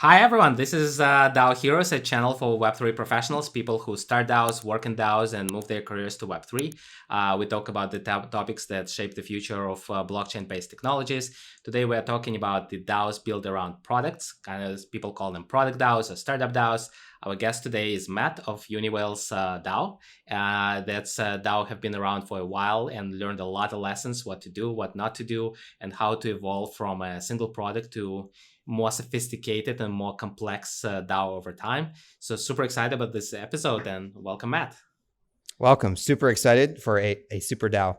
Hi everyone, this is DAO Heroes, a channel for Web3 professionals, people who start DAOs, work in DAOs, and move their careers to Web3. We talk about the topics that shape the future of blockchain-based technologies. Today we are talking about the DAOs built around products, kind of people call them product DAOs or startup DAOs. Our guest today is Matt of Uniwhales DAO. That's DAO have been around for a while and learned a lot of lessons, what to do, what not to do, and how to evolve from a single product to more sophisticated and more complex DAO over time. So super excited about this episode and welcome, Matt. Welcome. Super excited for a Superdao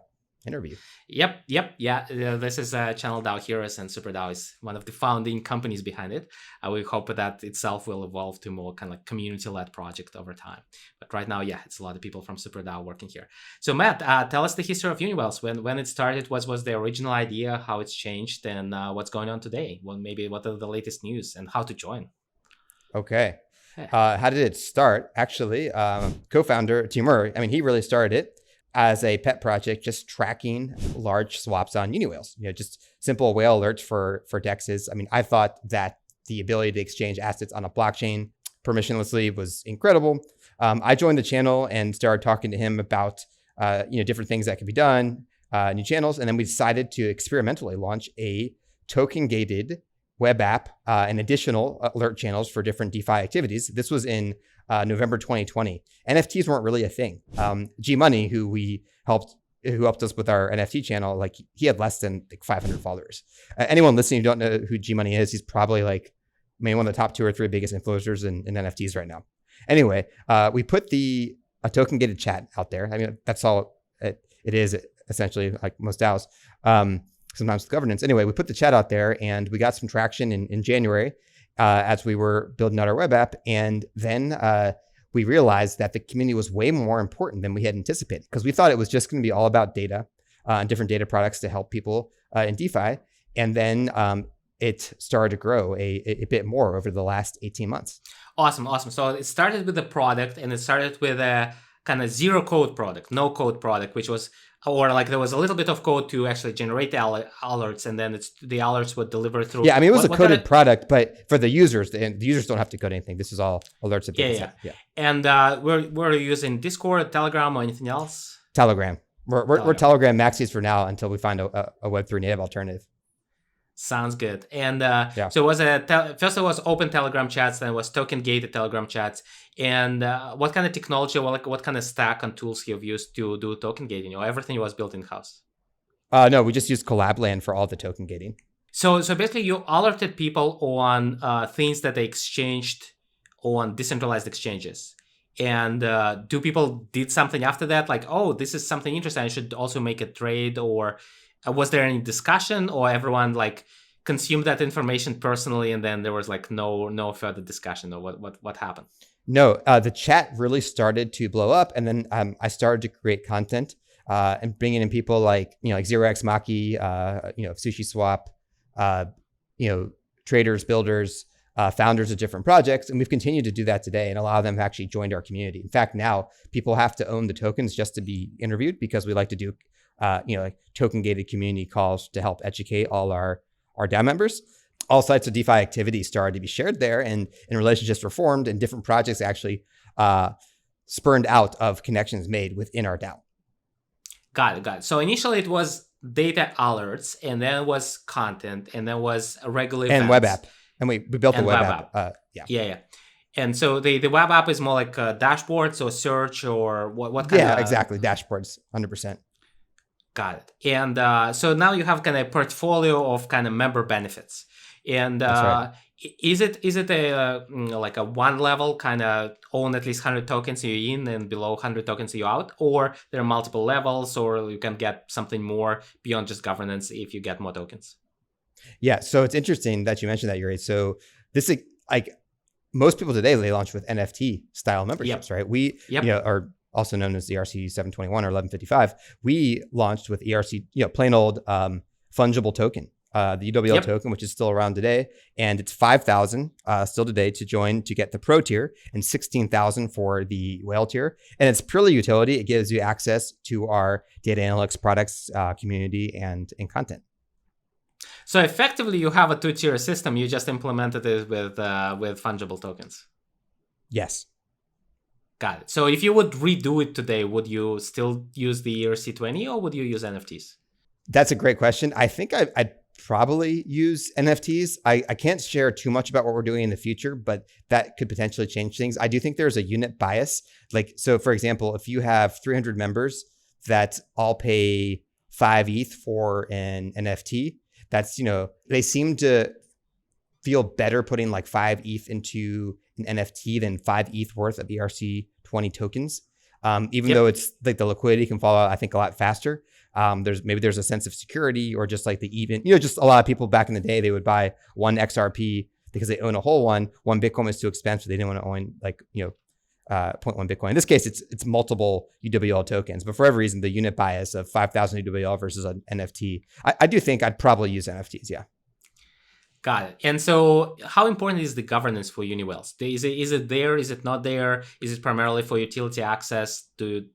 interview. Yep. Yeah, this is channel DAO Heroes, and Superdao is one of the founding companies behind it. We hope that itself will evolve to more kind of like community-led project over time. But right now, yeah, it's a lot of people from Superdao working here. So Matt, tell us the history of Uniwhales. When it started, what was the original idea, how it's changed, and what's going on today? Well, maybe what are the latest news and how to join? Okay. How did it start? Actually, co-founder Timur, he really started it as a pet project, just tracking large swaps on Uniwhales. Just simple whale alerts for DEXs. I thought that the ability to exchange assets on a blockchain permissionlessly was incredible. I joined the channel and started talking to him about different things that could be done, new channels, and then we decided to experimentally launch a token-gated web app and additional alert channels for different DeFi activities. This was in November 2020. NFTs weren't really a thing. G Money, who helped us with our NFT channel, he had less than 500 followers. Anyone listening who don't know who G Money is, he's probably one of the top 2 or 3 biggest influencers in NFTs right now. Anyway, we put a token gated chat out there. That's all it is essentially, like most DAOs. Sometimes with governance. Anyway, we put the chat out there and we got some traction in January as we were building out our web app. And then we realized that the community was way more important than we had anticipated, because we thought it was just going to be all about data and different data products to help people in DeFi. And then it started to grow a bit more over the last 18 months. Awesome. So it started with the product, and it started with a kind of zero code product, no code product, which was, or there was a little bit of code to actually generate the alerts, and then the alerts would deliver through. Yeah, it was a coded product, but for the users don't have to code anything. This is all alerts that they set. Yeah. And we're using Discord, Telegram, or anything else? Telegram. We're Telegram maxis for now until we find a Web3 native alternative. Sounds good. And so it was first it was open Telegram chats, then it was token gated Telegram chats. And what kind of technology, what kind of stack and tools you've used to do token gating? Everything was built in house. No, we just used Collabland for all the token gating. So basically, you alerted people on things that they exchanged on decentralized exchanges. And do people did something after that? This is something interesting, I should also make a trade, or was there any discussion, or everyone consumed that information personally, and then there was no further discussion, or what happened? No, the chat really started to blow up, and then I started to create content and bringing in people like 0x Maki, Sushi Swap, traders, builders, founders of different projects, and we've continued to do that today. And a lot of them have actually joined our community. In fact, now people have to own the tokens just to be interviewed, because we like to do token gated community calls to help educate all our DAO members. All sites of DeFi activity started to be shared there, and relationships were formed, and different projects actually spurned out of connections made within our DAO. Got it. So initially it was data alerts, and then it was content, and then was regular events. And web app. And we built the web app. Yeah. And so the web app is more like dashboards or search, or what kind of? Yeah, exactly. Dashboards, 100%. Got it. And so now you have kind of a portfolio of kind of member benefits. And right. Is it a a one level kind of own at least 100 tokens you're in, and below 100 tokens you're out, or there are multiple levels, or you can get something more beyond just governance if you get more tokens? Yeah, so it's interesting that you mentioned that, Yury. So this is most people today, they launch with NFT style memberships, right? We are also known as the ERC 721 or 1155. We launched with ERC, plain old fungible token. The UWL token, which is still around today, and it's 5,000 still today to join to get the pro tier, and 16,000 for the whale tier. And it's purely utility. It gives you access to our data analytics products, community, and content. So effectively, you have a two-tier system. You just implemented it with fungible tokens. Yes. Got it. So if you would redo it today, would you still use the ERC20 or would you use NFTs? That's a great question. I think I'd probably use NFTs. I can't share too much about what we're doing in the future, but that could potentially change things. I do think there's a unit bias. Like, so for example, if you have 300 members that all pay 5 ETH for an NFT, that's, they seem to feel better putting like 5 ETH into an NFT than 5 ETH worth of ERC20 tokens. Even though it's like the liquidity can fall out, I think, a lot faster. There's a sense of security, or just like just a lot of people back in the day, they would buy one XRP because they own a whole one. One Bitcoin was too expensive. They didn't want to own 0.1 Bitcoin. In this case, it's multiple UWL tokens, but for every reason, the unit bias of 5,000 UWL versus an NFT, I do think I'd probably use NFTs. Yeah. Got it. And so how important is the governance for Uniwhales? Is it there? Is it not there? Is it primarily for utility access to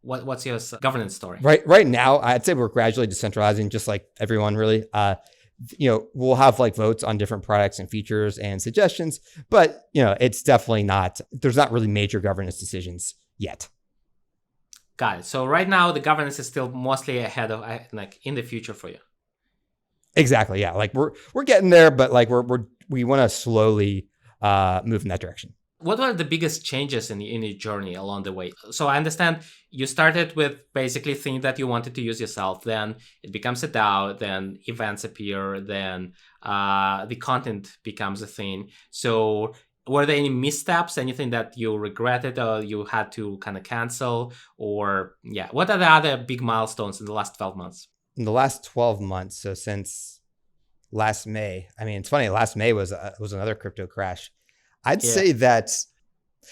what's your governance story? Right now, I'd say we're gradually decentralizing, just like everyone really. We'll have like votes on different products and features and suggestions, but it's definitely there's not really major governance decisions yet. Got it. So right now the governance is still mostly ahead of in the future for you. Exactly. Yeah. Like we're getting there, but like we want to slowly move in that direction. What were the biggest changes in your journey along the way? So I understand you started with basically things that you wanted to use yourself. Then it becomes a DAO. Then events appear. Then the content becomes a thing. So were there any missteps? Anything that you regretted or you had to kind of cancel? Or what are the other big milestones in the last 12 months? In the last 12 months, so since last May, I mean, it's funny, last May was another crypto crash. I'd say that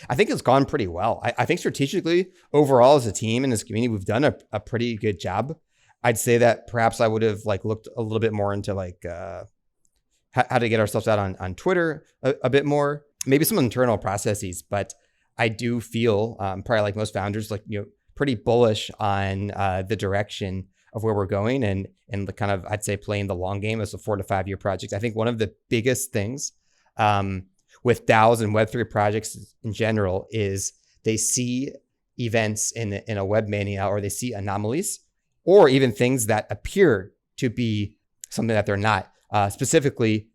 I think it's gone pretty well. I think strategically, overall as a team and as a community, we've done a pretty good job. I'd say that perhaps I would have looked a little bit more into how to get ourselves out on Twitter a bit more, maybe some internal processes, but I do feel probably like most founders, pretty bullish on the direction of where we're going and the kind of, I'd say, playing the long game as a 4 to 5 year project. I think one of the biggest things with DAOs and Web3 projects in general is they see events in a web mania, or they see anomalies, or even things that appear to be something that they're not. Specifically,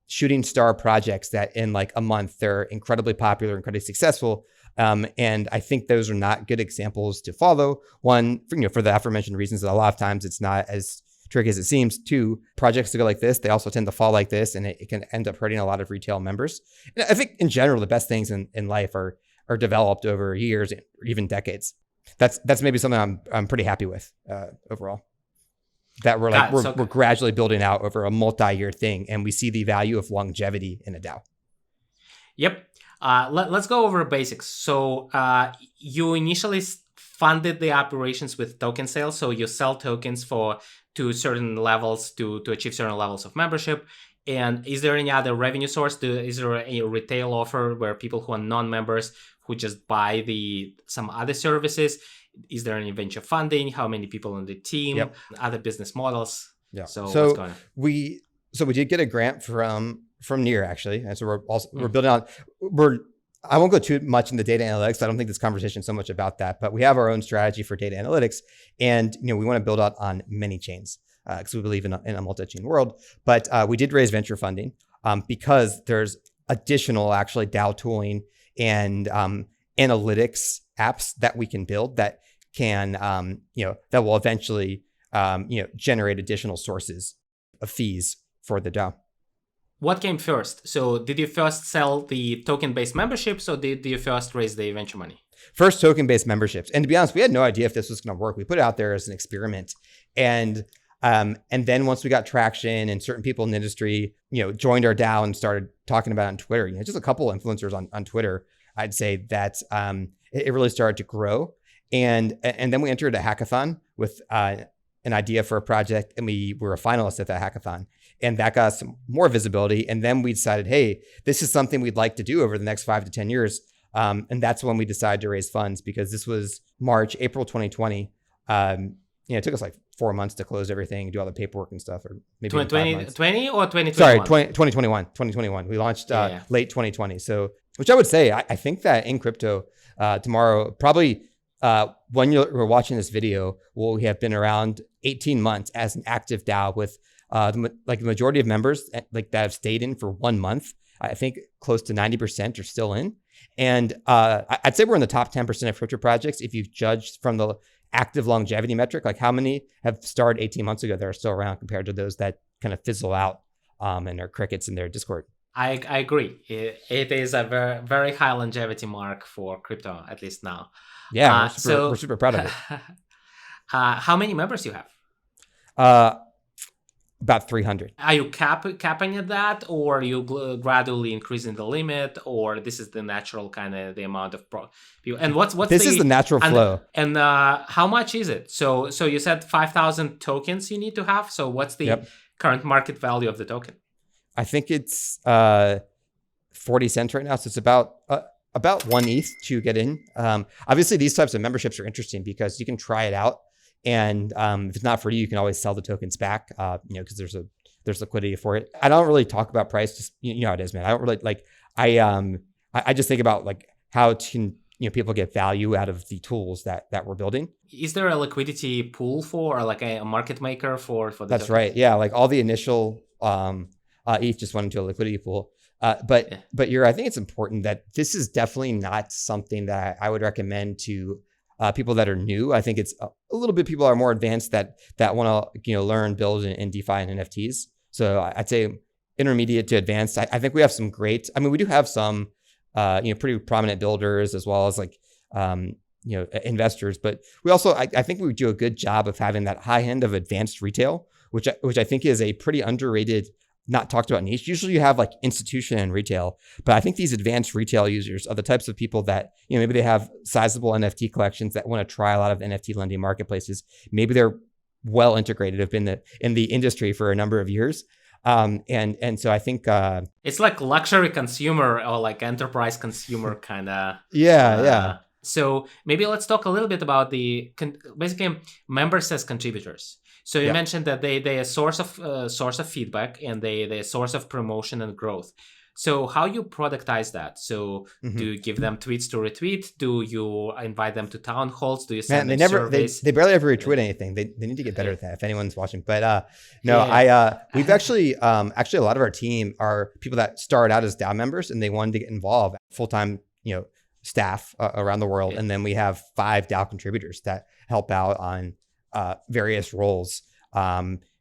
shooting star projects that in a month, they're incredibly popular, incredibly successful. And I think those are not good examples to follow. One, for the aforementioned reasons that a lot of times it's not as tricky as it seems. Two, projects to go like this, they also tend to fall like this, and it can end up hurting a lot of retail members. And I think in general, the best things in life are developed over years or even decades. That's maybe something I'm pretty happy with overall. That we're gradually building out over a multi-year thing, and we see the value of longevity in a DAO. Yep. Let's go over basics. So you initially funded the operations with token sales. So you sell tokens to certain levels to achieve certain levels of membership. And is there any other revenue source? Is there a retail offer where people who are non-members who just buy some other services? Is there any venture funding? How many people on the team? Yep. Other business models? Yeah. So what's going on? We did get a grant from Near, actually, and so we're building on. I won't go too much into data analytics. I don't think this conversation is so much about that, but we have our own strategy for data analytics, and we want to build out on many chains because we believe in a multi-chain world. But we did raise venture funding because there's additional actually DAO tooling and analytics apps that we can build that can that will eventually generate additional sources of fees for the DAO. What came first? So did you first sell the token-based memberships, or did you first raise the venture money? First token-based memberships. And to be honest, we had no idea if this was going to work. We put it out there as an experiment. And then once we got traction and certain people in the industry, joined our DAO and started talking about it on Twitter, just a couple of influencers on Twitter, I'd say that it really started to grow. And then we entered a hackathon with an idea for a project, and we were a finalist at that hackathon. And that got us some more visibility. And then we decided, hey, this is something we'd like to do over the next 5 to 10 years. And that's when we decided to raise funds, because this was April 2020. It took us 4 months to close everything, do all the paperwork and stuff, or maybe 2020 or 2021? Sorry, 2021. We launched late 2020. So, which I would say, I think that in crypto tomorrow, probably when you're watching this video, we'll have been around 18 months as an active DAO with the majority of members that have stayed in for 1 month. I think close to 90% are still in. And I'd say we're in the top 10% of crypto projects if you've judged from the active longevity metric, like how many have started 18 months ago that are still around compared to those that kind of fizzle out and are crickets in their Discord. I agree. It is a very, very high longevity mark for crypto, at least now. Yeah, we're super proud of it. How many members you have? About 300. Are you capping at that, or are you gradually increasing the limit, or this is the natural kind of the amount of people? And what's this is the natural flow. And how much is it? So you said 5,000 tokens you need to have. So what's the current market value of the token? I think it's 40 cents right now. So it's about 1 ETH to get in. Obviously, these types of memberships are interesting because you can try it out. And if it's not for you can always sell the tokens back, because there's liquidity for it. I don't really talk about price, just you know how it is, man. I don't really I just think about like how people get value out of the tools that we're building. Is there a liquidity pool or like a market maker for the That's tokens? right. Yeah, like all the initial ETH just went into a liquidity pool. But I think it's important that this is definitely not something that I would recommend to people that are new. I think it's a little bit people are more advanced that want to learn, build in DeFi and NFTs. So I'd say intermediate to advanced. I think we have some great. I mean, we do have some pretty prominent builders as well as like investors, but we also I think we do a good job of having that high end of advanced retail, which I think is a pretty underrated, not talked about niche. Usually you have like institution and retail, but I think these advanced retail users are the types of people that, maybe they have sizable NFT collections that want to try a lot of NFT lending marketplaces. Maybe they're well integrated, have been in the industry for a number of years. And so I think it's like luxury consumer or like enterprise consumer kind of. Yeah. So maybe let's talk a little bit about the basically members as contributors. So you mentioned that they a source of feedback and they a source of promotion and growth. So how you productize that? So do you give them tweets to retweet? Do you invite them to town halls? Do you send them surveys? They barely ever retweet anything. They need to get better at that if anyone's watching. But we've actually a lot of our team are people that started out as DAO members and they wanted to get involved full-time, staff around the world. And then we have 5 DAO contributors that help out on various roles,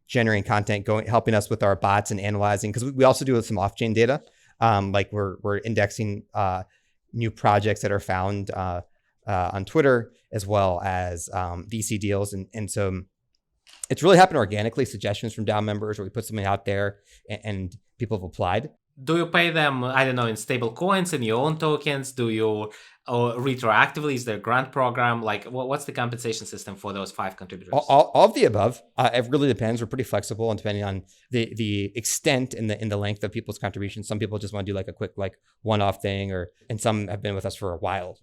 generating content, helping us with our bots and analyzing, because we also do some off-chain data. Like we're indexing new projects that are found on Twitter, as well as VC deals. And so it's really happened organically, suggestions from DAO members where we put something out there and people have applied. Do you pay them, I don't know, in stable coins, in your own tokens? Do you retroactively? Is there a grant program? Like, what's the compensation system for those 5 contributors? All of the above. It really depends. We're pretty flexible, and depending on the extent and the length of people's contributions. Some people just want to do like a quick one-off thing, and some have been with us for a while.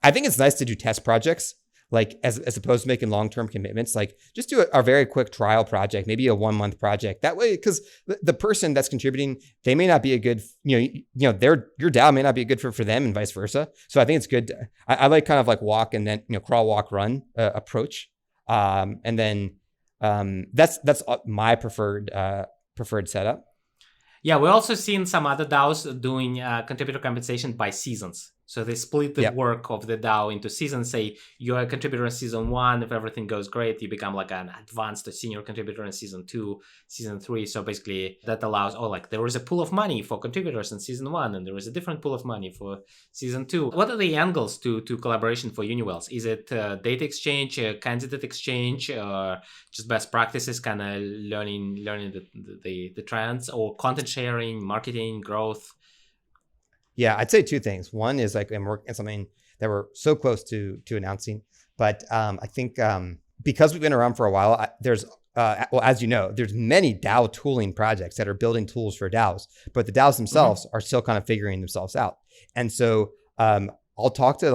I think it's nice to do test projects. Like as opposed to making long-term commitments, like just do a very quick trial project, maybe a 1-month project. That way, because the person that's contributing, they may not be a good, your DAO may not be a good for them, and vice versa. So I think it's good. I like kind of like walk and then crawl, walk, run approach, and then that's my preferred setup. Yeah, we also seen some other DAOs doing contributor compensation by seasons. So they split the work of the DAO into seasons. Say you're a contributor in season 1. If everything goes great, you become like an advanced or senior contributor in season 2, season 3. So basically that allows, there was a pool of money for contributors in season 1, and there was a different pool of money for season 2. What are the angles to collaboration for Uniwhales? Is it data exchange, candidate exchange, or just best practices, kind of learning the trends, or content sharing, marketing, growth? Yeah, I'd say 2 things. One is like I'm working on something that we're so close to announcing, but I think because we've been around for a while, there's as you know, there's many DAO tooling projects that are building tools for DAOs, but the DAOs themselves are still kind of figuring themselves out. And so I'll talk to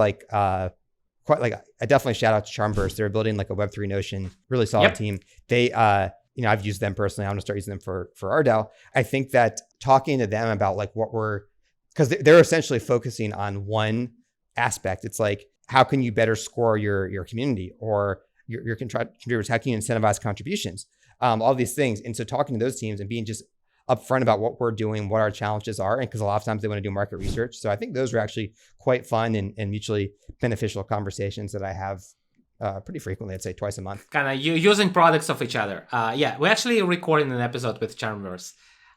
quite like, I definitely shout out to Charmverse. They're building like a Web3 Notion, really solid team. They, I've used them personally. I'm going to start using them for our DAO. I think that talking to them about like because they're essentially focusing on one aspect. It's like, how can you better score your community or your contributors? How can you incentivize contributions? All these things. And so talking to those teams and being just upfront about what we're doing, what our challenges are, and because a lot of times they want to do market research. So I think those are actually quite fun and mutually beneficial conversations that I have pretty frequently. I'd say twice a month. Kind of using products of each other. We're actually recording an episode with Charmverse.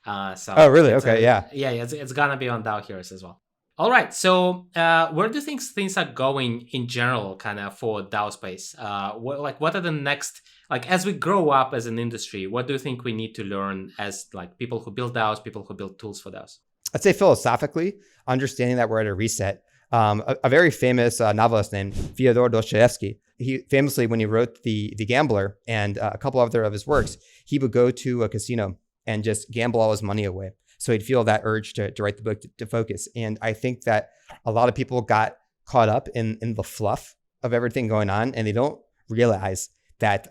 Oh, really? Okay, yeah. It's gonna be on DAO Heroes as well. All right. So where do you think things are going in general, kind of for DAO space? What are the next? Like, as we grow up as an industry, what do you think we need to learn as like people who build DAOs, people who build tools for DAOs? I'd say philosophically, understanding that we're at a reset. A very famous novelist named Fyodor Dostoevsky, he famously, when he wrote The Gambler and a couple other of his works, he would go to a casino and just gamble all his money away. So he'd feel that urge to write the book to focus. And I think that a lot of people got caught up in the fluff of everything going on, and they don't realize that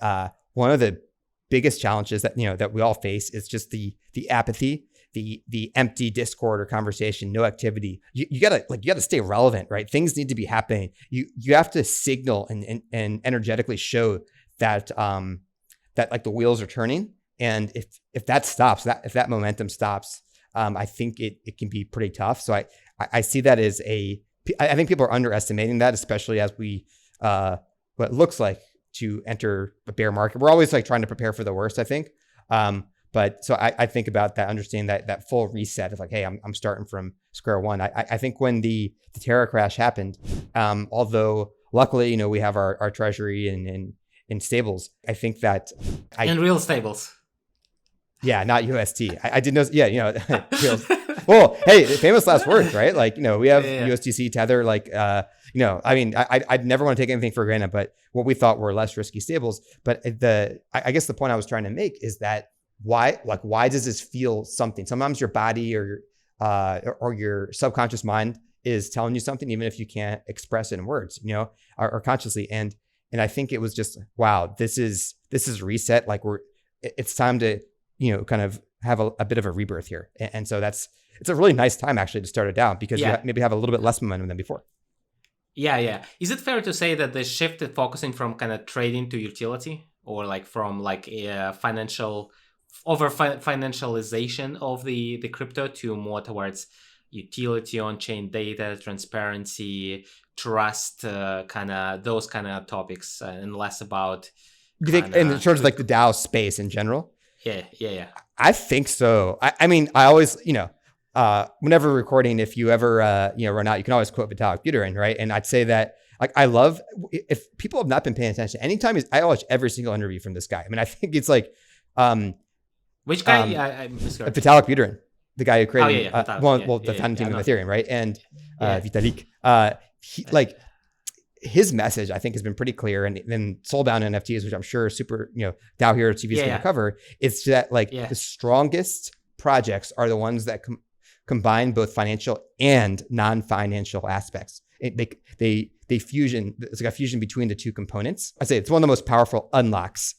one of the biggest challenges that that we all face is just the apathy, the empty discord or conversation, no activity. You gotta stay relevant, right? Things need to be happening. You have to signal and energetically show that that like the wheels are turning. And if that stops, if that momentum stops, I think it can be pretty tough. So I see that as I think people are underestimating that, especially as we what looks like to enter a bear market. We're always like trying to prepare for the worst, I think. But so I think about that, understanding that full reset of like, hey, I'm starting from square one. I think when the Terra crash happened, although luckily, we have our treasury and in stables, I think that in real stables. Yeah, not UST. I did know. Yeah, well, hey, famous last words, right? Like, we have USDC Tether. Like, I mean, I'd never want to take anything for granted, but what we thought were less risky stables. But I guess the point I was trying to make is that why does this feel something? Sometimes your body or your subconscious mind is telling you something, even if you can't express it in words, or consciously. And I think it was just, wow, this is reset. Like it's time to kind of have a bit of a rebirth here. And so it's a really nice time actually to start it down because you maybe have a little bit less momentum than before. Yeah. Is it fair to say that the shift is focusing from kind of trading to utility, or like from like a financialization of the crypto to more towards utility, on-chain data, transparency, trust, kind of those kind of topips, and less about... You think in terms of like the DAO space in general? Yeah. I think so. I mean, I always, whenever recording, if you ever, run out, you can always quote Vitalik Buterin, right? And I'd say that, like, I love, if people have not been paying attention, anytime I watch every single interview from this guy. I mean, I think it's like, which guy? I'm sorry. Vitalik Buterin, the guy who created, the founding team of Ethereum, right? And Vitalik, his message, I think, has been pretty clear. And then soul-bound NFTs, which I'm sure DAO Hero TV is going to cover, it's that the strongest projects are the ones that combine both financial and non-financial aspects. They fusion. It's like a fusion between the two components. I say it's one of the most powerful unlocks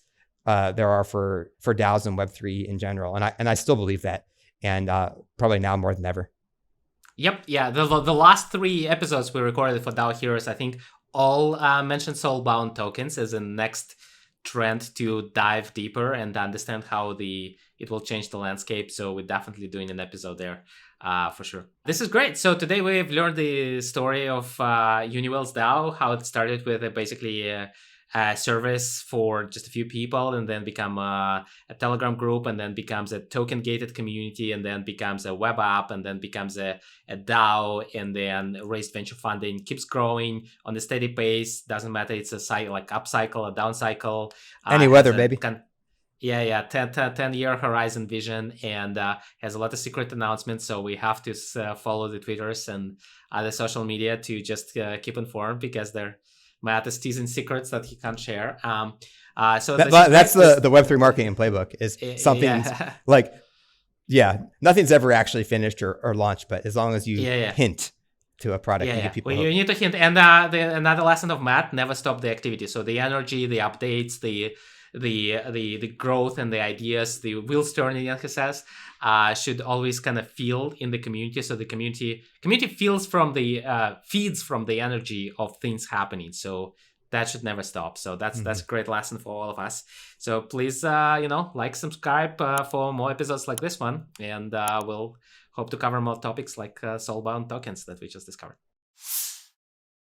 there are for DAOs and Web3 in general. And I still believe that, and probably now more than ever. Yep. Yeah. The last 3 episodes we recorded for DAO Heroes, I think, all mentioned soulbound tokens as a next trend to dive deeper and understand how it will change the landscape. So we're definitely doing an episode there for sure. This is great. So today we've learned the story of Uniwhales DAO, how it started with basically a service for just a few people, and then become a Telegram group, and then becomes a token gated community, and then becomes a web app, and then becomes a DAO, and then raised venture funding, keeps growing on a steady pace. Doesn't matter, it's a cycle, like up cycle, a down cycle, any weather, baby. 10-year horizon vision, and has a lot of secret announcements. So we have to follow the Twitters and other social media to just keep informed, because they're Matt is teasing secrets that he can't share. So that's the Web3 marketing playbook, is something nothing's ever actually finished or launched, but as long as you hint, to a product and Yeah. give people Well, you hope. need to hint. And another lesson of Matt: never stop the activity. So the energy, the updates, the growth and the ideas, the wheels turning, as he says, should always kind of feel in the community. So the community feels from feeds from the energy of things happening. So that should never stop. So that's a great lesson for all of us. So please, like, subscribe for more episodes like this one, and we'll hope to cover more topics like soulbound tokens that we just discovered.